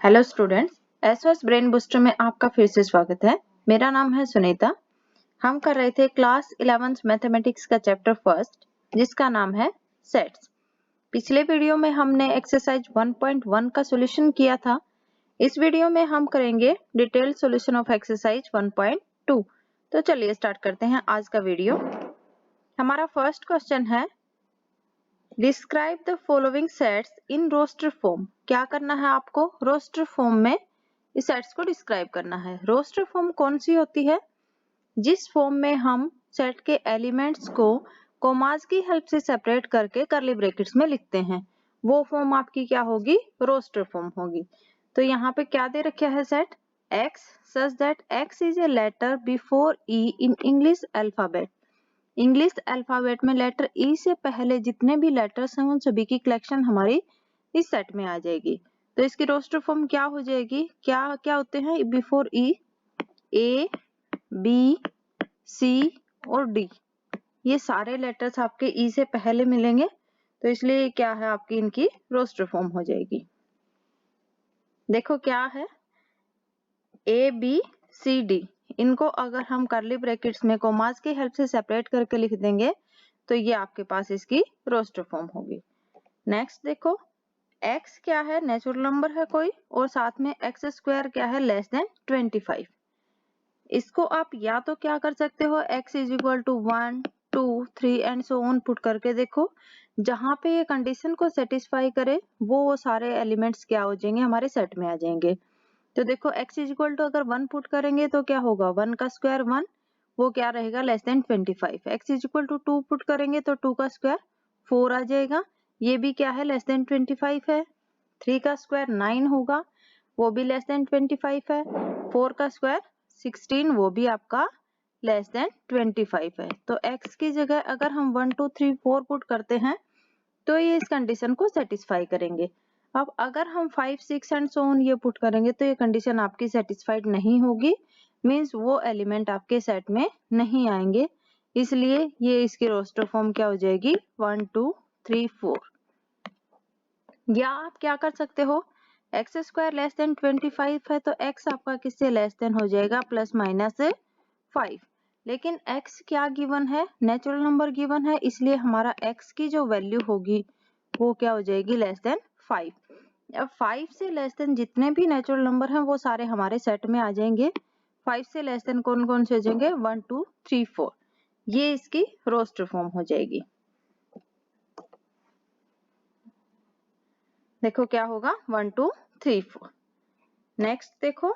Hello students, SOS brain booster में आपका फिर से स्वागत है। मेरा नाम है सुनीता। हम कर रहे थे क्लास 11th मैथमेटिक्स का चैप्टर फर्स्ट, जिसका नाम है सेट्स। पिछले वीडियो में हमने एक्सरसाइज 1.1 का सॉल्यूशन किया था। इस वीडियो में हम करेंगे डिटेल्ड सॉल्यूशन ऑफ एक्सरसाइज 1.2। तो चलिए स्टार्ट करते हैं आज का वीडियो। हमारा फर्स्ट क्वेश्चन है, describe the following sets in roster form. क्या करना है आपको? रोस्टर फॉर्म में इस सेट्स को डिस्क्राइब करना है। रोस्टर फॉर्म कौन सी होती है? जिस फॉर्म में हम सेट के एलिमेंट्स को कॉमास की हेल्प से सेपरेट करके कर्ली ब्रैकेट्स में लिखते हैं, वो फॉर्म आपकी क्या होगी? रोस्टर फॉर्म होगी। तो यहाँ पे क्या दे रखा है set x such that x is a letter before e in English alphabet। English alphabet में लेटर ई से पहले जितने भी लेटर्स हैं उन सभी की कलेक्शन हमारी इस सेट में आ जाएगी। तो इसकी रोस्टर फॉर्म क्या हो जाएगी? क्या क्या होते हैं बिफोर ई? ए, बी, सी और डी, ये सारे लेटर्स आपके ई से पहले मिलेंगे। तो इसलिए क्या है आपकी इनकी रोस्टर फॉर्म हो जाएगी। देखो क्या है, ए बी सी डी, इनको अगर हम कर्ली ब्रैकेट्स में कॉमास की हेल्प से सेपरेट करके लिख देंगे तो ये आपके पास इसकी रोस्टर फॉर्म होगी। नेक्स्ट देखो, x क्या है? नेचुरल नंबर है कोई, और साथ में x स्क्वायर क्या है? Less than 25। इसको आप या तो क्या कर सकते हो, x is equal to 1 2 3 and so on put करके देखो, जहां पे ये कंडीशन को सेटिस्फाई करे वो सारे एलिमेंट्स क्या हो जाएंगे? हमारे सेट में आ जाएंगे। तो देखो x इज इक्वल टू अगर 1 पुट करेंगे तो क्या होगा? 1 का स्क्वायर 1, वो क्या रहेगा? Less than 25। x is equal to 2 put करेंगे तो 2 का स्क्वायर 4 आ जाएगा, ये भी क्या है? लेस देन 25 है। 3 का स्क्वायर 9 होगा, वो भी लेस देन 25 है। 4 का स्क्वायर 16, वो भी आपका लेस देन 25 है। तो x की जगह अगर हम 1 2 3 4 पुट करते हैं तो ये इस कंडीशन को सेटिस्फाई करेंगे। अब अगर हम 5 6 एंड सो ऑन ये पुट करेंगे तो ये कंडीशन आपकी सेटिस्फाइड नहीं होगी, मींस वो एलिमेंट आपके सेट में नहीं आएंगे। इसलिए ये इसकी रोस्टर फॉर्म क्या हो जाएगी? 1 2 3 4। या आप क्या कर सकते हो, एक्स स्क्वायर लेस देन 25 है तो x आपका किससे लेस देन हो जाएगा? Plus minus 5। लेकिन x क्या गिवन है? नेचुरल नंबर गिवन है, इसलिए हमारा x की जो वैल्यू होगी वो क्या हो जाएगी? Less than 5। अब 5 से लेस देन जितने भी नेचुरल नंबर हैं वो सारे हमारे सेट में आ जाएंगे। 5 से लेस देन कौन कौन से हो जाएंगे? 1 2 3 4। ये इसकी रोस्टर फॉर्म हो जाएगी। देखो क्या होगा? 1 2 3 4। नेक्स्ट देखो,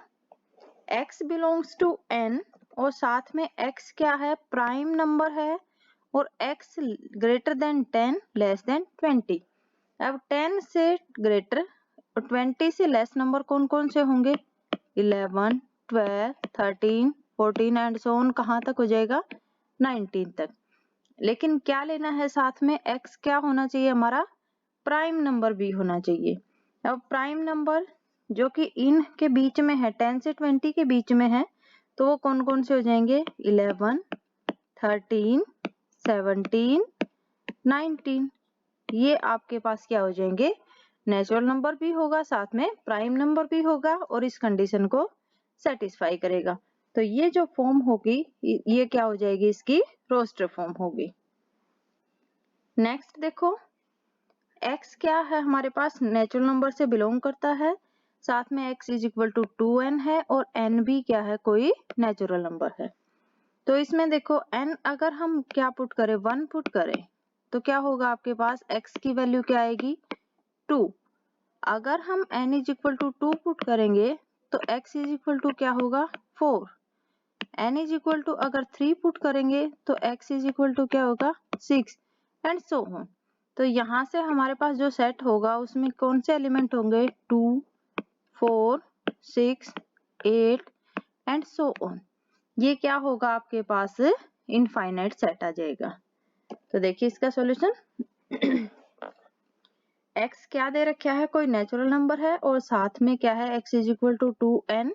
x बिलोंग्स टू n और साथ में x क्या है? प्राइम नंबर है, और x greater then 10 less than 20। अब 10 से ग्रेटर और 20 से लेस नंबर कौन कौन से होंगे? 11 12 13 14 एंड सो ऑन, कहाँ तक हो जाएगा? 19 तक। लेकिन क्या लेना है साथ में? x क्या होना चाहिए हमारा? प्राइम नंबर भी होना चाहिए। अब प्राइम नंबर जो कि इन के बीच में है, 10 से 20 के बीच में है, तो वो कौन कौन से हो जाएंगे? 11 13 17 19। ये आपके पास क्या हो जाएंगे? नेचुरल नंबर भी होगा, साथ में प्राइम नंबर भी होगा, और इस कंडीशन को सेटिस्फाई करेगा। तो ये जो फॉर्म होगी ये क्या हो जाएगी? इसकी रोस्टर फॉर्म होगी। नेक्स्ट देखो, x क्या है हमारे पास? नेचुरल नंबर से बिलोंग करता है, साथ में x is equal to 2n है, और n भी क्या है? कोई नेचुरल नंबर है। तो इसमें देखो n अगर हम क्या पुट करें? 1 पुट करें तो क्या होगा आपके पास? x की वैल्यू क्या आएगी? 2। अगर हम n is equal to 2 put करेंगे तो x इज इक्वल टू क्या होगा? 4। n इज इक्वल टू अगर 3 पुट करेंगे तो x इज इक्वल टू क्या होगा? 6 एंड सो ऑन। तो यहाँ से हमारे पास जो सेट होगा उसमें कौन से एलिमेंट होंगे? 2 4 6 8 एंड सो ऑन। ये क्या होगा आपके पास? इनफाइनाइट सेट आ जाएगा। तो देखिए इसका सॉल्यूशन, x क्या दे रखा है? कोई नेचुरल नंबर है, और साथ में क्या है? x is equal to 2n।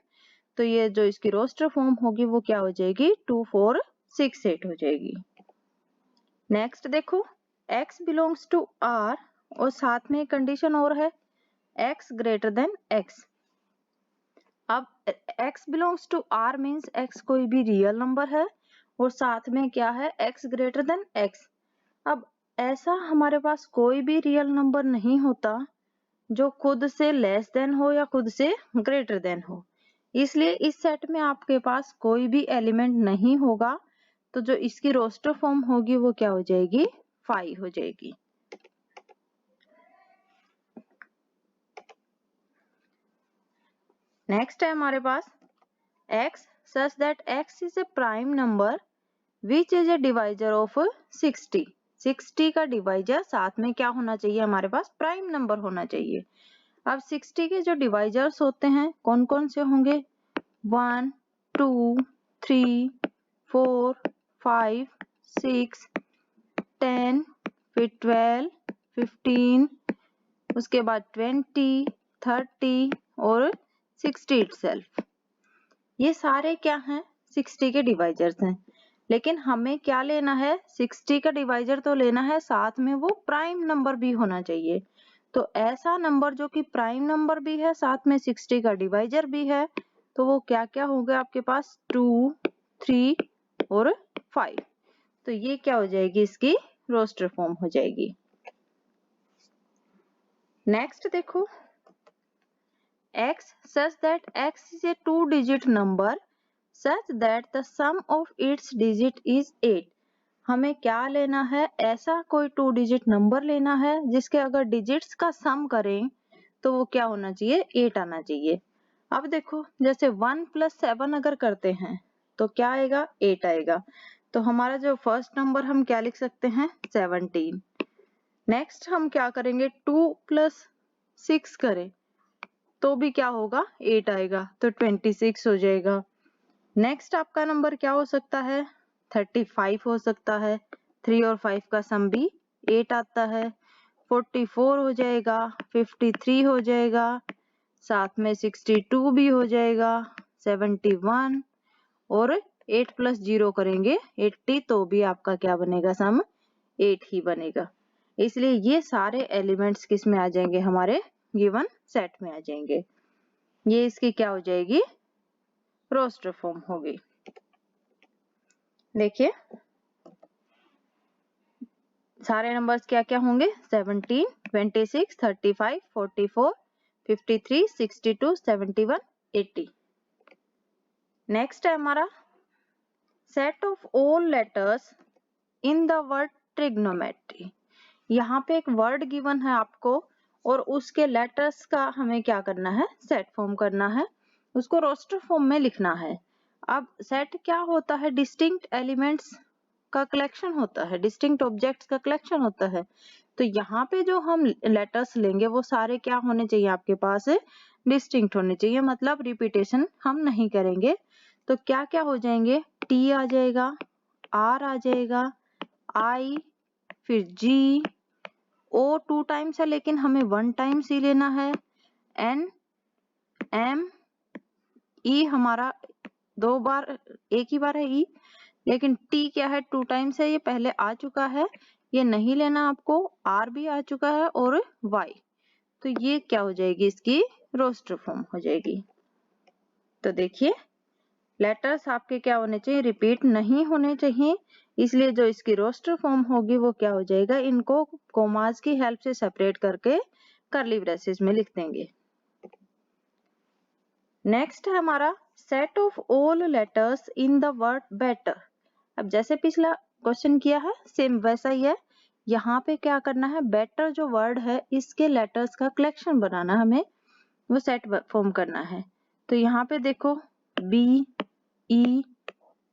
तो ये जो इसकी रोस्टर फॉर्म होगी वो क्या हो जाएगी? 2 4 6 8 हो जाएगी। नेक्स्ट देखो, x बिलोंग्स टू r और साथ में कंडीशन और है x ग्रेटर देन x। अब x belongs to r means x कोई भी रियल नंबर है और साथ में क्या है x ग्रेटर देन x। अब ऐसा हमारे पास कोई भी रियल नंबर नहीं होता जो खुद से लेस देन हो या खुद से ग्रेटर देन हो, इसलिए इस सेट में आपके पास कोई भी एलिमेंट नहीं होगा, तो जो इसकी रोस्टर फॉर्म होगी वो क्या हो जाएगी, 5 हो जाएगी। नेक्स्ट है हमारे पास x such that x is a prime number which is a divisor of 60। 60 का डिवाइजर साथ में क्या होना चाहिए, हमारे पास प्राइम नंबर होना चाहिए। अब 60 के जो डिवाइजर्स होते हैं कौन कौन से होंगे, 1 2 3 4 5 6 10 फिर 12 15 उसके बाद 20 30 और 60 itself। ये सारे क्या हैं, 60 के डिवाइजर्स हैं, लेकिन हमें क्या लेना है, 60 का डिवाइजर तो लेना है, साथ में वो प्राइम नंबर भी होना चाहिए। तो ऐसा नंबर जो कि प्राइम नंबर भी है साथ में 60 का डिवाइजर भी है, तो वो क्या क्या होगा आपके पास, 2 3 और 5। तो ये क्या हो जाएगी, इसकी रोस्टर फॉर्म हो जाएगी। नेक्स्ट देखो, x such that x is a 2-digit number such that the sum of its digit is 8। हमें क्या लेना है, ऐसा कोई 2 डिजिट नंबर लेना है जिसके अगर डिजिट्स का सम करें तो वो क्या होना चाहिए, 8 आना चाहिए। अब देखो जैसे 1 + 7 अगर करते हैं तो क्या आएगा, 8 आएगा। तो हमारा जो फर्स्ट नंबर हम क्या लिख सकते हैं, 17। नेक्स्ट हम क्या करेंगे, 2 + 6 करें तो भी क्या होगा, 8 आएगा, तो 26 हो जाएगा। नेक्स्ट आपका नंबर क्या हो सकता है, 35 हो सकता है, 3 और 5 का सम भी 8 आता है। 44 हो जाएगा, 53 हो जाएगा, साथ में 62 भी हो जाएगा, 71 और 8 + 0 करेंगे 80, तो भी आपका क्या बनेगा, सम 8 ही बनेगा। इसलिए ये सारे एलिमेंट्स किस में आ जाएंगे, हमारे गिवन सेट में आ जाएंगे। ये इसकी क्या हो जाएगी, रोस्टर फॉर्म होगी। देखिए सारे नंबर्स क्या क्या होंगे, 17 26 35 44 53 62 71 80। नेक्स्ट है हमारा set of all letters in the word trigonometry. यहाँ पे एक वर्ड गिवन है आपको और उसके लेटर्स का हमें क्या करना है, सेट फॉर्म करना है, उसको रोस्टर फॉर्म में लिखना है। अब सेट क्या होता है, डिस्टिंक्ट एलिमेंट्स का कलेक्शन होता है, डिस्टिंक्ट ऑब्जेक्ट्स का कलेक्शन होता है। तो यहाँ पे जो हम लेटर्स लेंगे वो सारे क्या होने चाहिए, आपके पास डिस्टिंक्ट होने चाहिए, मतलब रिपीटेशन हम नहीं करेंगे। तो क्या क्या हो जाएंगे, टी आ जाएगा, आर आ जाएगा, आई, फिर जी, ओ 2 टाइम्स है लेकिन हमें 1 टाइम्स ही लेना है, एन, एम, ई हमारा 2 बार, एक ही बार है ई, लेकिन टी क्या है 2 टाइम्स है, ये पहले आ चुका है, ये नहीं लेना आपको, आर भी आ चुका है और वाई। तो ये क्या हो जाएगी, इसकी रोस्टर फॉर्म हो जाएगी। तो देखिए लेटर्स आपके क्या होने चाहिए, रिपीट नहीं होने चाहिए, इसलिए जो इसकी रोस्टर फॉर्म होगी वो क्या हो जाएगा, इनको कोमास की हेल्प से सेपरेट करके कर्ली ब्रेसेस में लिख देंगे। नेक्स्ट है हमारा set of all letters in the word better. अब जैसे पिछला क्वेश्चन किया है सेम वैसा ही है, यहाँ पे क्या करना है, बेटर जो वर्ड है इसके लेटर्स का कलेक्शन बनाना, हमें वो सेट फॉर्म करना है। तो यहाँ पे देखो बी, ई,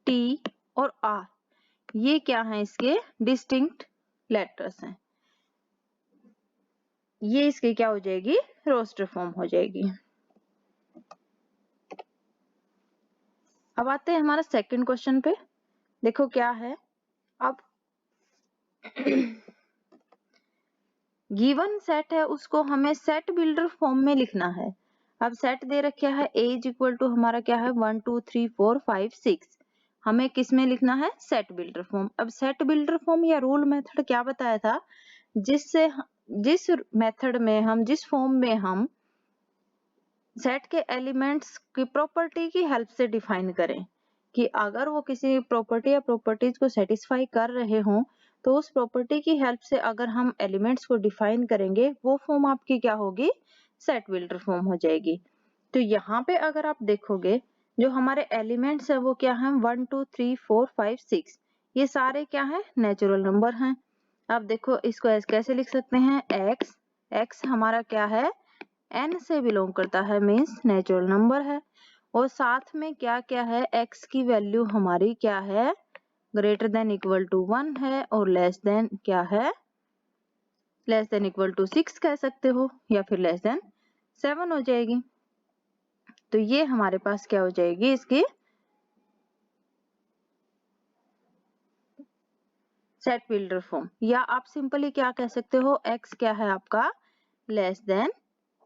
टी और आर, ये क्या है, इसके डिस्टिंक्ट लेटर्स हैं, ये इसकी क्या हो जाएगी, रोस्टर फॉर्म हो जाएगी। अब आते हैं हमारा सेकंड क्वेश्चन पे, देखो क्या है। अब गिवन सेट है उसको हमें सेट बिल्डर फॉर्म में लिखना है। अब सेट दे रखा है a इज इक्वल टू हमारा क्या है 1 2 3 4 5 6, हमें किस में लिखना है, सेट बिल्डर फॉर्म। अब सेट बिल्डर फॉर्म या रूल मेथड क्या बताया था, जिस मेथड में हम, जिस फॉर्म में हम सेट के एलिमेंट्स की प्रॉपर्टी की हेल्प से डिफाइन करें कि अगर वो किसी प्रॉपर्टी या प्रॉपर्टीज को सेटिस्फाई कर रहे हों तो उस प्रॉपर्टी की हेल्प से अगर हम एलिमेंट्स को डिफाइन करेंगे वो फॉर्म आपकी क्या होगी, सेट बिल्डर फॉर्म हो जाएगी। तो यहाँ पे अगर आप देखोगे जो हमारे एलिमेंट्स है वो क्या है, 1 2 3 4 5 6, ये सारे क्या है, नेचुरल नंबर हैं। अब देखो इसको कैसे लिख सकते हैं, x हमारा क्या है, n से बिलोंग करता है, मीन्स नेचुरल नंबर है। और साथ में क्या क्या है, x की वैल्यू हमारी क्या है, ग्रेटर देन इक्वल टू 1 है और लेस देन क्या है, लेस देन इक्वल टू 6 कह सकते हो या फिर लेस देन 7 हो जाएगी। तो ये हमारे पास क्या हो जाएगी इसकी सेट बिल्डर फॉर्म। या आप सिंपली क्या कह सकते हो, x क्या है आपका, लेस देन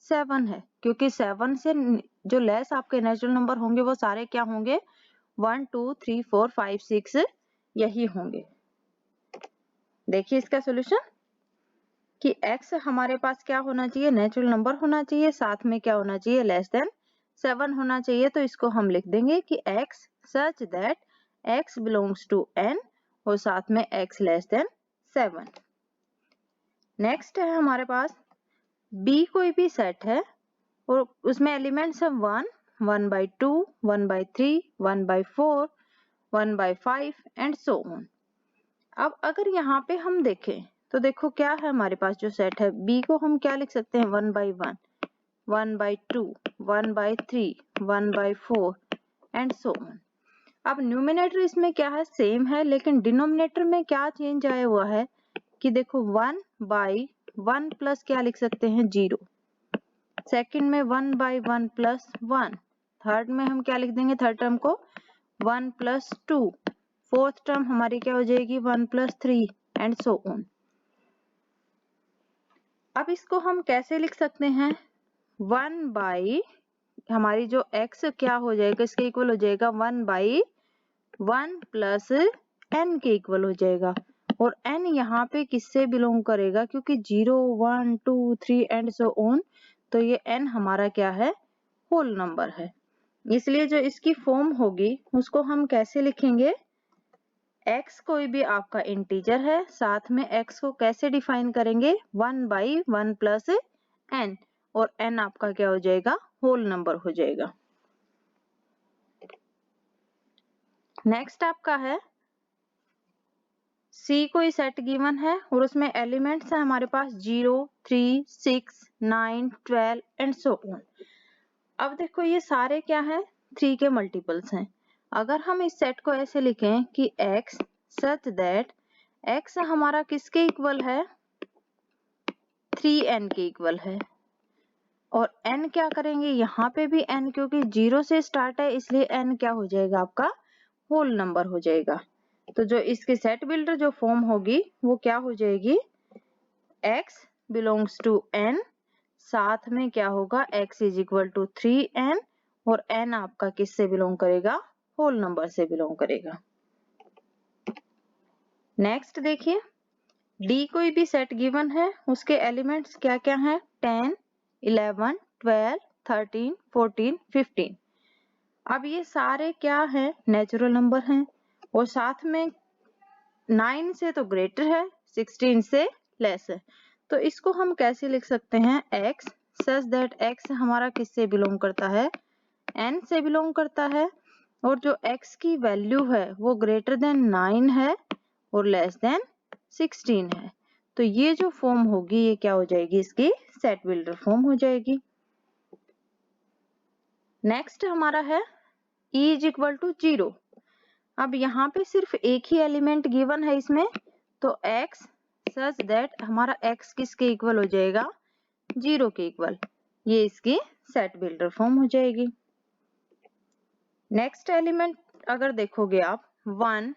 7 है, क्योंकि 7 से जो लेस आपके नेचुरल नंबर होंगे वो सारे क्या होंगे, 1 2 3 4 5 6 यही होंगे। देखिए इसका सॉल्यूशन कि x हमारे पास क्या होना चाहिए, नेचुरल नंबर होना चाहिए, साथ में क्या होना चाहिए, लेस देन 7 होना चाहिए। तो इसको हम लिख देंगे कि x such that x belongs to n और साथ में x लेस देन 7। नेक्स्ट है हमारे पास b कोई भी सेट है और उसमें एलिमेंट्स है 1 1 by 2 1 by 3 1 by 4 1 by 5 and so on. अब अगर यहाँ पे हम देखें तो देखो क्या है हमारे पास जो सेट है b को हम क्या लिख सकते हैं, 1 by 1 1 by 2 1 by 3 1 by 4 and so on. अब न्यूमिनेटर इसमें क्या है, सेम है, लेकिन डिनोमिनेटर में क्या चेंज आया हुआ है कि देखो 1 by 1 प्लस क्या लिख सकते हैं, 0। सेकंड में 1 by 1 प्लस 1। थर्ड में हम क्या लिख देंगे, थर्ड टर्म को 1 प्लस 2। फोर्थ टर्म हमारी क्या हो जाएगी, 1 प्लस 3 एंड सो ऑन। अब इसको हम कैसे लिख सकते हैं, 1 by हमारी जो x क्या हो जाएगा, इसके इक्वल हो जाएगा 1 by 1 प्लस n के इक्वल हो जाएगा। और n यहाँ पे किससे बिलोंग करेगा, क्योंकि 0 1 2 3 एंड सो ऑन, तो ये n हमारा क्या है, होल नंबर है। इसलिए जो इसकी फॉर्म होगी उसको हम कैसे लिखेंगे, x कोई भी आपका इंटीजर है, साथ में x को कैसे डिफाइन करेंगे, 1 by 1 प्लस n, और n आपका क्या हो जाएगा, होल नंबर हो जाएगा। नेक्स्ट आपका है C कोई सेट गिवन है और उसमें एलिमेंट्स है हमारे पास 0 3 6 9 12 एंड सो ऑन। अब देखो ये सारे क्या है, 3 के मल्टीपल्स हैं। अगर हम इस सेट को ऐसे लिखें कि x सच दैट x हमारा किसके इक्वल है, 3n के इक्वल है, और n क्या करेंगे, यहाँ पे भी n क्योंकि 0 से स्टार्ट है इसलिए n क्या हो जाएगा आपका, होल नंबर हो जाएगा। तो जो इसकी सेट बिल्डर जो फॉर्म होगी वो क्या हो जाएगी, x बिलोंग्स टू n, साथ में क्या होगा, x is equal to 3n, और n आपका किससे बिलोंग करेगा, होल नंबर से बिलोंग करेगा। नेक्स्ट देखिए d कोई भी सेट गिवन है, उसके एलिमेंट्स क्या क्या हैं, 10 11 12 13 14 15। अब ये सारे क्या हैं, नेचुरल नंबर हैं, और साथ में 9 से तो ग्रेटर है, 16 से लेस है। तो इसको हम कैसे लिख सकते हैं, x सच दैट x हमारा किससे बिलोंग करता है, n से बिलोंग करता है, और जो x की वैल्यू है वो ग्रेटर देन 9 है और लेस देन 16 है। तो ये जो फॉर्म होगी ये क्या हो जाएगी, इसकी सेट बिल्डर फॉर्म हो जाएगी। नेक्स्ट हमारा है e इज इक्वल टू 0। अब यहाँ पे सिर्फ एक ही एलिमेंट गिवन है इसमें, तो x सच दैट हमारा x किसके इक्वल हो जाएगा, 0 के इक्वल। ये इसकी सेट बिल्डर फॉर्म हो जाएगी। नेक्स्ट एलिमेंट अगर देखोगे आप 1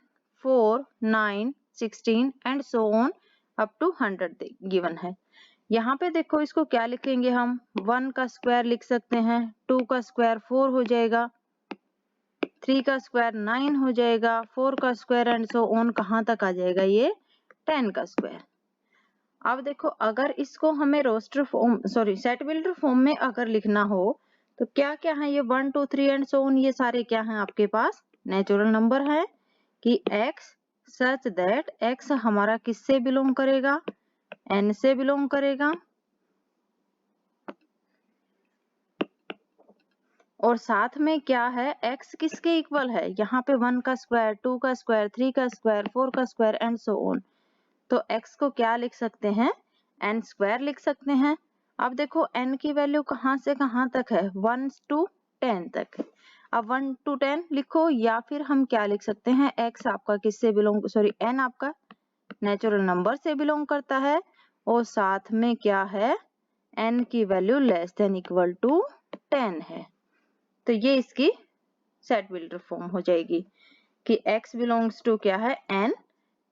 4 9 16 and so on up to 100 given है। यहाँ पे देखो इसको क्या लिखेंगे हम, 1 का स्क्वायर लिख सकते हैं, 2 का स्क्वायर 4 हो जाएगा, 3 का स्क्वायर 9 हो जाएगा, 4 का स्क्वायर एंड सो ऑन कहाँ तक आ जाएगा, ये 10 का स्क्वायर। अब देखो अगर इसको हमें roster form sorry set builder form में अगर लिखना हो तो क्या क्या है ये 1 2 3 एंड सो ऑन, ये सारे क्या हैं आपके पास नेचुरल नंबर है कि x सच दैट x हमारा किससे बिलोंग करेगा, n से बिलोंग करेगा, और साथ में क्या है x किसके इक्वल है, यहाँ पे 1 का स्क्वायर, 2 का स्क्वायर, 3 का स्क्वायर, 4 का स्क्वायर एंड सो ऑन। तो x को क्या लिख सकते हैं, n स्क्वायर लिख सकते हैं। अब देखो n की वैल्यू कहाँ से कहाँ तक है, 1 to 10 तक। अब 1 to 10 लिखो, या फिर हम क्या लिख सकते हैं, x आपका किससे बिलोंग, सॉरी n आपका नेचुरल नंबर से बिलोंग करता है, और साथ में क्या है n की value less than equal to 10 है। तो ये इसकी सेट बिल्डर फॉर्म हो जाएगी कि x बिलोंग्स टू क्या है n,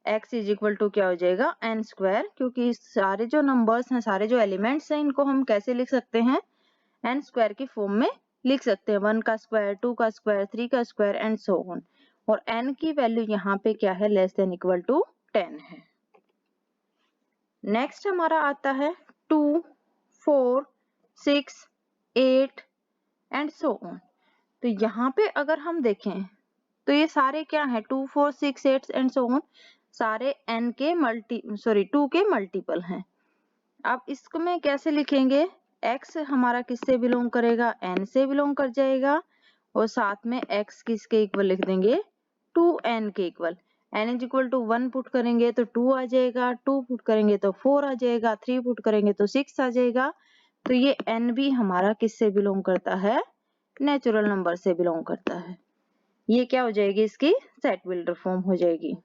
x is equal to क्या हो जाएगा n स्क्वायर, क्योंकि सारे जो नंबर्स हैं, सारे जो एलिमेंट्स हैं, इनको हम कैसे लिख सकते हैं, n स्क्वायर की फॉर्म में लिख सकते हैं, 1 का स्क्वायर, 2 का स्क्वायर, 3 का स्क्वायर एंड सो ऑन। और n की वैल्यू यहाँ पे क्या है, लेस देन इक्वल टू 10 है। नेक्स्ट हमारा आता है 2 4 6 8 एंड सो ऑन। तो यहाँ पे अगर हम देखें तो ये सारे क्या हैं, 2 4 6 8 एंड सो ऑन, सारे n के सॉरी 2 के मल्टीपल हैं। अब इसको मैं कैसे लिखेंगे, x हमारा किससे बिलोंग करेगा, n से बिलोंग कर जाएगा, और साथ में x किसके इक्वल लिख देंगे, 2n के equal. n is equal to 1 put करेंगे तो 2 आ जाएगा, 2 पुट करेंगे तो 4 आ जाएगा, 3 पुट करेंगे तो 6 आ जाएगा। तो ये n भी हमारा किससे बिलोंग करता है, नेचुरल नंबर से बिलोंग करता है। ये क्या हो जाएगी, इसकी सेट बिल्डर फॉर्म हो जाएगी।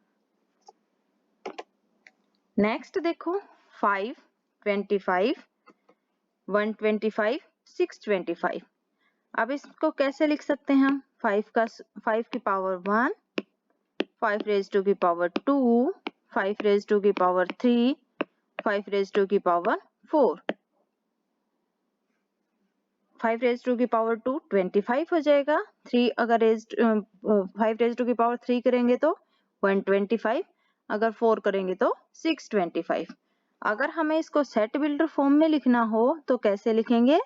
नेक्स्ट देखो 5 25 125 625। अब इसको कैसे लिख सकते हैं हम, 5 की पावर 1, 5 रेज टू की पावर 2, 5 रेज टू की पावर 3, 5 रेज टू की पावर 4। 5 रेज टू की पावर 2 25 हो जाएगा, 3 अगर 5 रेज टू की पावर 3 करेंगे तो 125, अगर 4 करेंगे तो 625। अगर हमें इसको सेट बिल्डर फॉर्म में लिखना हो तो कैसे लिखेंगे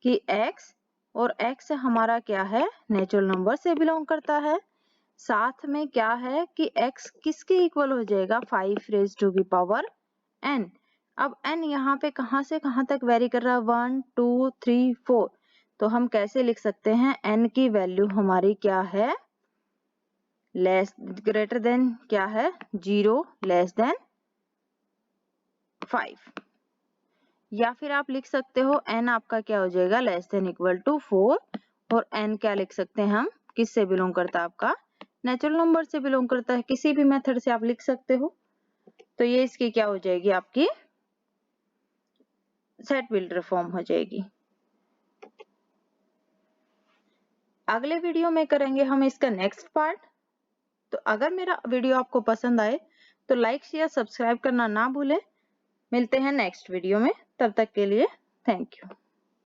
कि x, और x हमारा क्या है, नेचुरल नंबर से बिलोंग करता है, साथ में क्या है कि x किसके इक्वल हो जाएगा, 5 रेज टू की पावर n। अब n यहाँ पे कहाँ से कहाँ तक वेरी कर रहा है, 1 2 3 4। तो हम कैसे लिख सकते हैं, n की वैल्यू हमारी क्या है, लेस ग्रेटर देन क्या है 0, लेस देन 5। या फिर आप लिख सकते हो n आपका क्या हो जाएगा, लेस देन इक्वल टू 4, और n क्या लिख सकते हैं हम, किससे बिलोंग करता है आपका, नेचुरल नंबर से बिलोंग करता है। किसी भी मेथड से आप लिख सकते हो। तो ये इसकी क्या हो जाएगी, आपकी सेट बिल्डर फॉर्म हो जाएगी। अगले वीडियो में करेंगे हम इसका नेक्स्ट पार्ट। तो अगर मेरा वीडियो आपको पसंद आए तो लाइक शेयर सब्सक्राइब करना ना भूलें। मिलते हैं नेक्स्ट वीडियो में, तब तक के लिए थैंक यू।